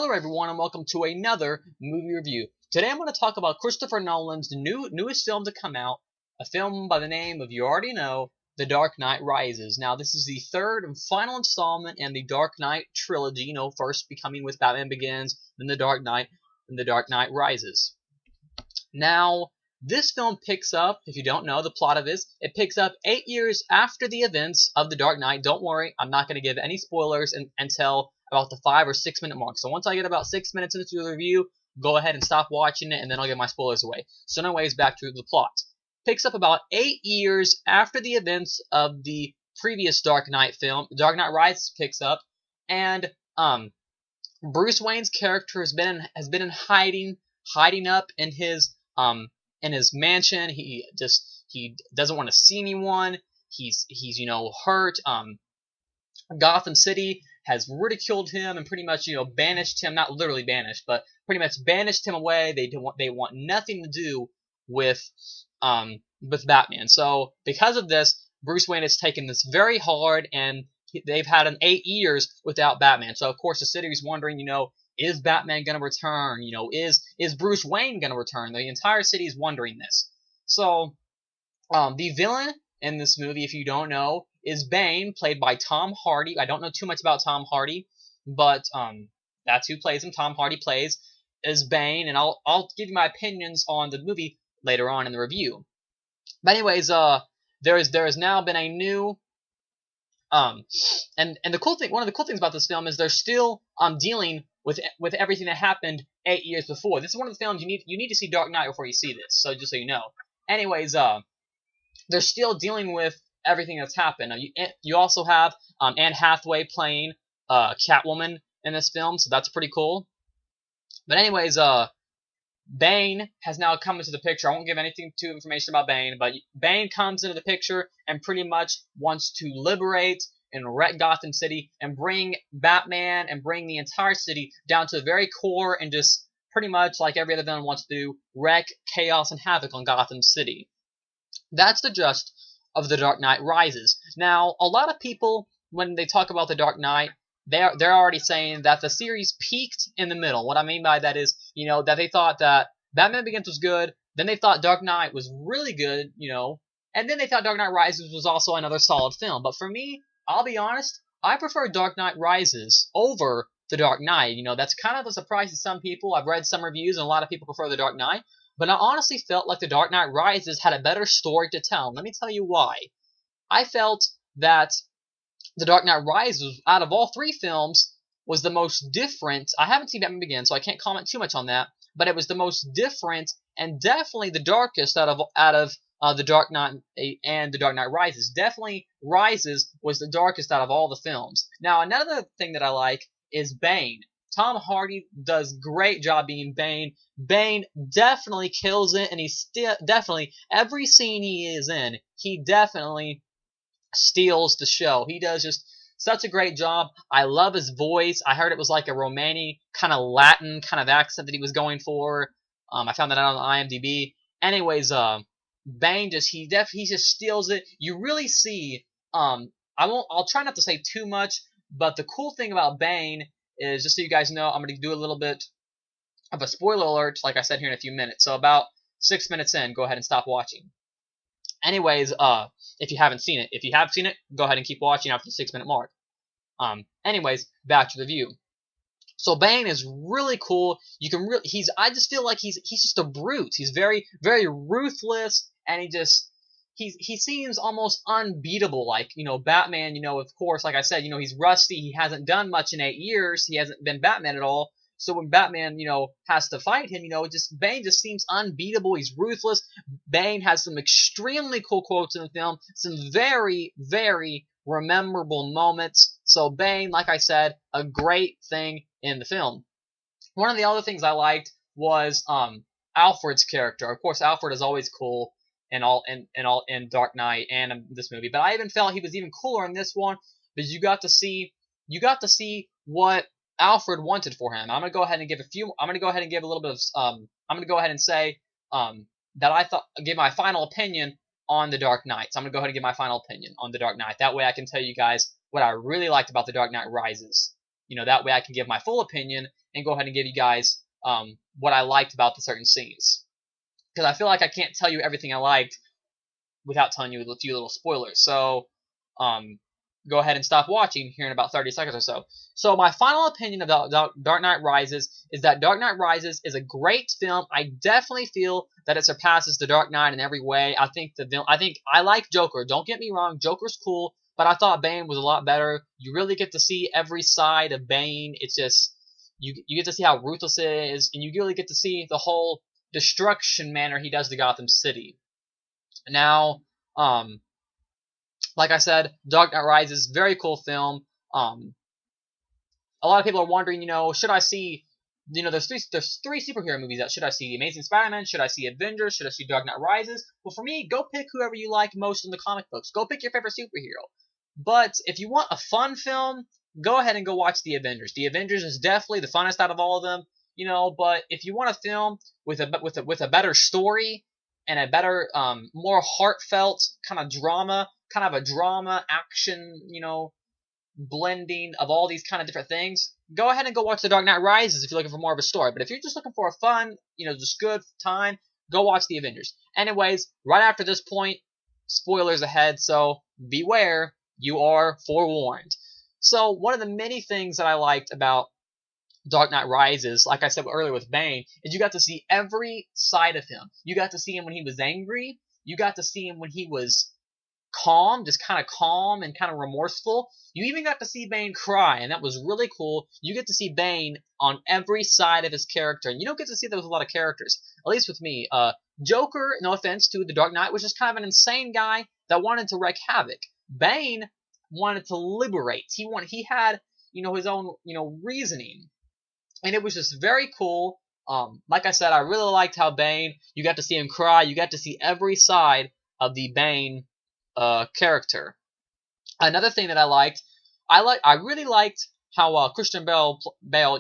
Hello everyone and welcome to another movie review. Today I'm going to talk about Christopher Nolan's newest film to come out, a film by the name of, you already know, The Dark Knight Rises. Now this is the third and final installment in the Dark Knight trilogy, first becoming with Batman Begins, then The Dark Knight, and The Dark Knight Rises. Now, this film picks up, if you don't know the plot of this, it picks up 8 years after the events of The Dark Knight. Don't worry, I'm not going to give any spoilers until about the 5 or 6 minute mark. So once I get about 6 minutes into the review, go ahead and stop watching it, and then I'll give my spoilers away. So anyways, back to the plot. Picks up about 8 years after the events of the previous Dark Knight film. Dark Knight Rises picks up, and Bruce Wayne's character has been in hiding up in his mansion. He doesn't want to see anyone. He's hurt. Gotham City has ridiculed him and pretty much banished him, not literally banished, but pretty much banished him away. They want nothing to do with Batman. So because of this, Bruce Wayne has taken this very hard, and they've had 8 years without Batman. So of course the city is wondering, is Batman going to return? Is Bruce Wayne going to return? The entire city is wondering this. So the villain in this movie, if you don't know, is Bane, played by Tom Hardy. I don't know too much about Tom Hardy, but that's who plays him. Tom Hardy plays as Bane, and I'll give you my opinions on the movie later on in the review. But anyways, there has now been a new and the cool thing, one of the cool things about this film is they're still dealing with everything that happened 8 years before. This is one of the films you need to see Dark Knight before you see this. So just so you know. Anyways, they're still dealing with everything that's happened. You also have Anne Hathaway playing Catwoman in this film, so that's pretty cool. But anyways, Bane has now come into the picture. I won't give anything to information about Bane, but Bane comes into the picture and pretty much wants to liberate and wreck Gotham City and bring Batman and bring the entire city down to the very core, and just pretty much, like every other villain wants to do, wreck chaos and havoc on Gotham City. That's the gist of The Dark Knight Rises. Now, a lot of people, when they talk about The Dark Knight, they're already saying that the series peaked in the middle. What I mean by that is, that they thought that Batman Begins was good, then they thought Dark Knight was really good, and then they thought Dark Knight Rises was also another solid film. But for me, I'll be honest, I prefer Dark Knight Rises over The Dark Knight. That's kind of a surprise to some people. I've read some reviews, and a lot of people prefer The Dark Knight. But I honestly felt like The Dark Knight Rises had a better story to tell. Let me tell you why. I felt that The Dark Knight Rises, out of all three films, was the most different. I haven't seen Batman Begins, so I can't comment too much on that. But it was the most different and definitely the darkest out of The Dark Knight and The Dark Knight Rises. Definitely Rises was the darkest out of all the films. Now, another thing that I like is Bane. Tom Hardy does a great job being Bane. Bane definitely kills it, and he's definitely, every scene he is in, he definitely steals the show. He does just such a great job. I love his voice. I heard it was like a Romani kind of Latin kind of accent that he was going for. I found that out on IMDb. Anyways, Bane he just steals it. You really see. I'll try not to say too much, but the cool thing about Bane is, just so you guys know, I'm going to do a little bit of a spoiler alert, like I said, here in a few minutes. So about 6 minutes in, go ahead and stop watching. Anyways, if you haven't seen it. If you have seen it, go ahead and keep watching after the 6 minute mark. Anyways, back to the review. So Bane is really cool. I just feel like he's just a brute. He's very, very ruthless, and he seems almost unbeatable. Like, Batman, of course, like I said, he's rusty. He hasn't done much in 8 years. He hasn't been Batman at all. So when Batman, has to fight him, Bane just seems unbeatable. He's ruthless. Bane has some extremely cool quotes in the film. Some very, very memorable moments. So Bane, like I said, a great thing in the film. One of the other things I liked was Alfred's character. Of course, Alfred is always cool in Dark Knight and in this movie, but I even felt he was even cooler in this one, because you got to see what Alfred wanted for him. I'm gonna go ahead and give a little bit of I'm gonna go ahead and say that give my final opinion on The Dark Knight. So I'm gonna go ahead and give my final opinion on The Dark Knight. That way I can tell you guys what I really liked about The Dark Knight Rises. that way I can give my full opinion and go ahead and give you guys what I liked about the certain scenes. Because I feel like I can't tell you everything I liked without telling you a few little spoilers. So, go ahead and stop watching here in about 30 seconds or so. So my final opinion about Dark Knight Rises is that Dark Knight Rises is a great film. I definitely feel that it surpasses The Dark Knight in every way. I think I like Joker. Don't get me wrong, Joker's cool, but I thought Bane was a lot better. You really get to see every side of Bane. It's just you get to see how ruthless it is, and you really get to see the whole destruction manner he does to Gotham City. Now, like I said, Dark Knight Rises, very cool film. A lot of people are wondering, should I see, there's three superhero movies that should I see? Amazing Spider-Man, should I see Avengers, should I see Dark Knight Rises? Well, for me, go pick whoever you like most in the comic books. Go pick your favorite superhero. But if you want a fun film, go ahead and go watch The Avengers. The Avengers is definitely the funnest out of all of them, but if you want a film with a better story and a better, more heartfelt kind of a drama action, blending of all these kind of different things, go ahead and go watch The Dark Knight Rises if you're looking for more of a story. But if you're just looking for a fun, just good time, go watch The Avengers. Anyways, right after this point, spoilers ahead, so beware, you are forewarned. So one of the many things that I liked about Dark Knight Rises, like I said earlier with Bane, is you got to see every side of him. You got to see him when he was angry. You got to see him when he was calm, just kind of calm and kind of remorseful. You even got to see Bane cry, and that was really cool. You get to see Bane on every side of his character, and you don't get to see that with a lot of characters, at least with me. Joker, no offense to The Dark Knight, was just kind of an insane guy that wanted to wreak havoc. Bane wanted to liberate. He had, his own, reasoning. And it was just very cool. Like I said, I really liked how Bane, you got to see him cry. You got to see every side of the Bane character. Another thing that I really liked how Christian Bale,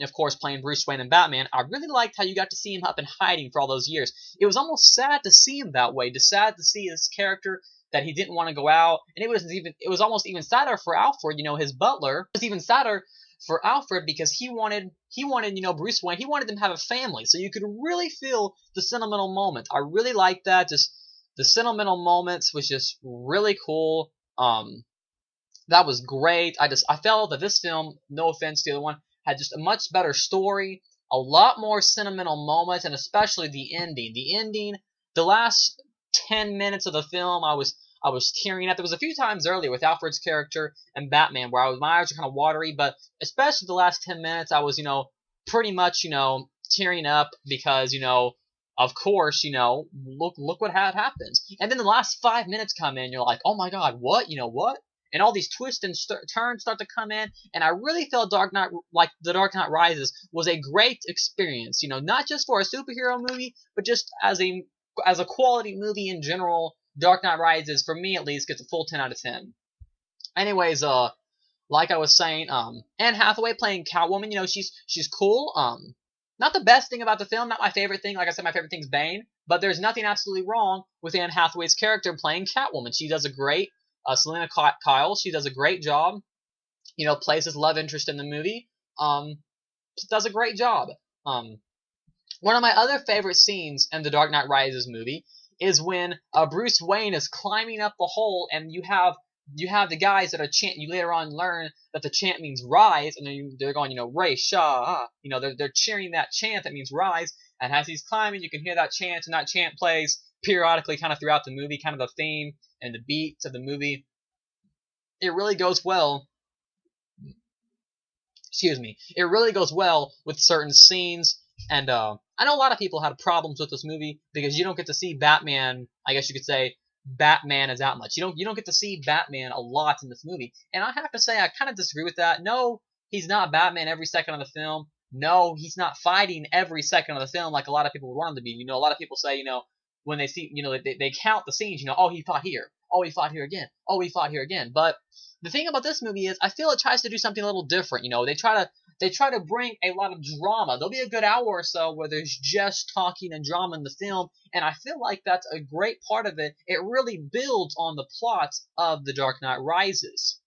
of course, playing Bruce Wayne and Batman. I really liked how you got to see him up in hiding for all those years. It was almost sad to see him that way. Just sad to see his character that he didn't want to go out, and it was almost even sadder for Alfred, his butler. It was even sadder for Alfred because he wanted, Bruce Wayne, he wanted them to have a family, so you could really feel the sentimental moments. I really liked that. Just the sentimental moments was just really cool. That was great. I felt that this film, no offense to the other one, had just a much better story, a lot more sentimental moments, and especially the ending. The last 10 minutes of the film, I was tearing up. There was a few times earlier with Alfred's character and Batman where my eyes were kind of watery, but especially the last 10 minutes, I was, pretty much, tearing up because, of course, look what happens. And then the last 5 minutes come in, you're like, oh my God, what? What? And all these twists and turns start to come in, and I really felt The Dark Knight Rises was a great experience, not just for a superhero movie, but just as a quality movie in general. Dark Knight Rises, for me at least, gets a full 10 out of 10. Anyways, like I was saying, Anne Hathaway playing Catwoman, she's cool. Not the best thing about the film, not my favorite thing. Like I said, my favorite thing's Bane, but there's nothing absolutely wrong with Anne Hathaway's character playing Catwoman. She does a great, Selena Kyle, she does a great job. Plays his love interest in the movie. Does a great job. One of my other favorite scenes in the Dark Knight Rises movie is when Bruce Wayne is climbing up the hole, and you have the guys that are chanting. You later on learn that the chant means rise, and they're going, Ray Shah, they're cheering that chant that means rise. And as he's climbing, you can hear that chant, and that chant plays periodically, kind of throughout the movie, kind of the theme and the beats of the movie. It really goes well. Excuse me. It really goes well with certain scenes. And I know a lot of people had problems with this movie because you don't get to see Batman. I guess you could say Batman as that much. You don't get to see Batman a lot in this movie. And I have to say I kind of disagree with that. No, he's not Batman every second of the film. No, he's not fighting every second of the film like a lot of people would want him to be. A lot of people say, when they see, they count the scenes. Oh, he fought here. Oh, he fought here again. Oh, he fought here again. But the thing about this movie is I feel it tries to do something a little different. They try to bring a lot of drama. There'll be a good hour or so where there's just talking and drama in the film, and I feel like that's a great part of it. It really builds on the plot of The Dark Knight Rises.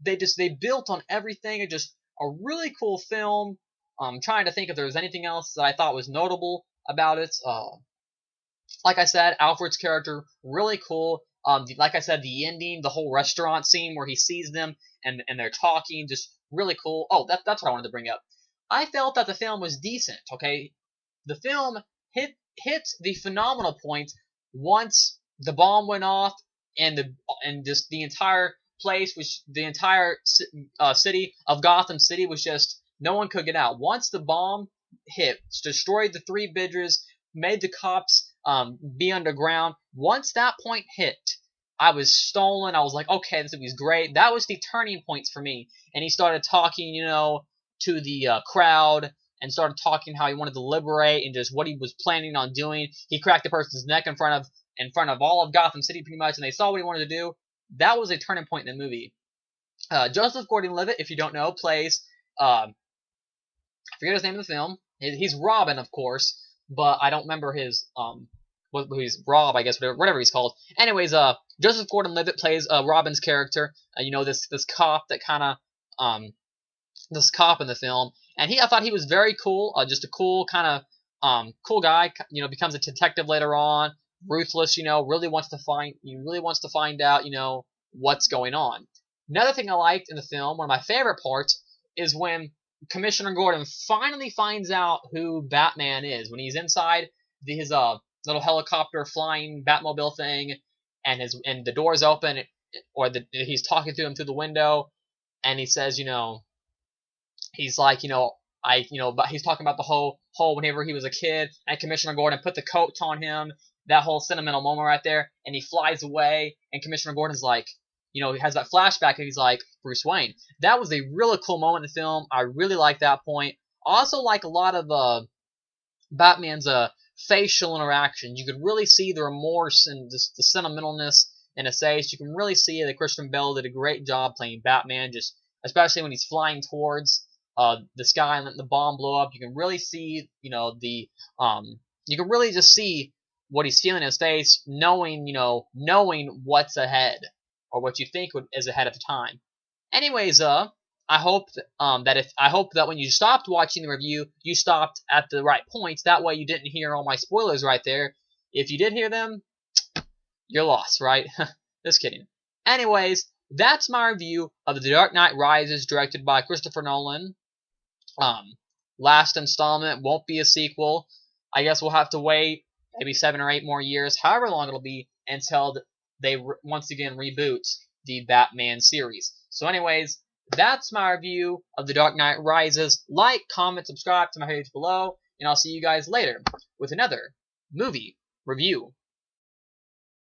they built on everything. It's just a really cool film. I'm trying to think if there was anything else that I thought was notable about it. Like I said, Alfred's character, really cool. Like I said, the ending, the whole restaurant scene where he sees them and they're talking, just really cool. Oh, that's what I wanted to bring up. I felt that the film was decent. Okay, the film hit the phenomenal point once the bomb went off and just the entire place, which the entire city of Gotham City was just no one could get out. Once the bomb hit, destroyed the three bridges, made the cops be underground. Once that point hit, I was stolen. I was like, okay, this movie's great. That was the turning points for me. And he started talking, to the crowd and started talking how he wanted to liberate and just what he was planning on doing. He cracked a person's neck in front of all of Gotham City pretty much, and they saw what he wanted to do. That was a turning point in the movie. Joseph Gordon-Levitt, if you don't know, plays I forget his name in the film. He's Robin, of course, but I don't remember his he's Rob, I guess, whatever he's called. Anyways, Joseph Gordon-Levitt plays Robin's character. This cop that kind of this cop in the film, and I thought he was very cool. Just a cool kind of cool guy. Becomes a detective later on. Ruthless. Really wants to find out. What's going on. Another thing I liked in the film, one of my favorite parts, is when Commissioner Gordon finally finds out who Batman is. When he's inside his little helicopter flying Batmobile thing, and the door's open, he's talking to him through the window, and he says, he's like, but he's talking about the whole whenever he was a kid, and Commissioner Gordon put the coat on him, that whole sentimental moment right there, and he flies away, and Commissioner Gordon's like, he has that flashback, and he's like, Bruce Wayne. That was a really cool moment in the film. I really like that point. I also like a lot of Batman's facial interactions. You could really see the remorse and just the sentimentalness in his face. You can really see that Christian Bale did a great job playing Batman, just especially when he's flying towards the sky and letting the bomb blow up. You can really see, you can really just see what he's feeling in his face, knowing what's ahead, or what you think is ahead at the time. Anyways, I hope that when you stopped watching the review, you stopped at the right points. That way you didn't hear all my spoilers right there. If you did hear them, you're lost, right? Just kidding. Anyways, that's my review of The Dark Knight Rises, directed by Christopher Nolan. Last installment, won't be a sequel. I guess we'll have to wait maybe 7 or 8 more years, however long it'll be, until they once again reboot the Batman series. So anyways, that's my review of The Dark Knight Rises. Like, comment, subscribe to my page below, and I'll see you guys later with another movie review.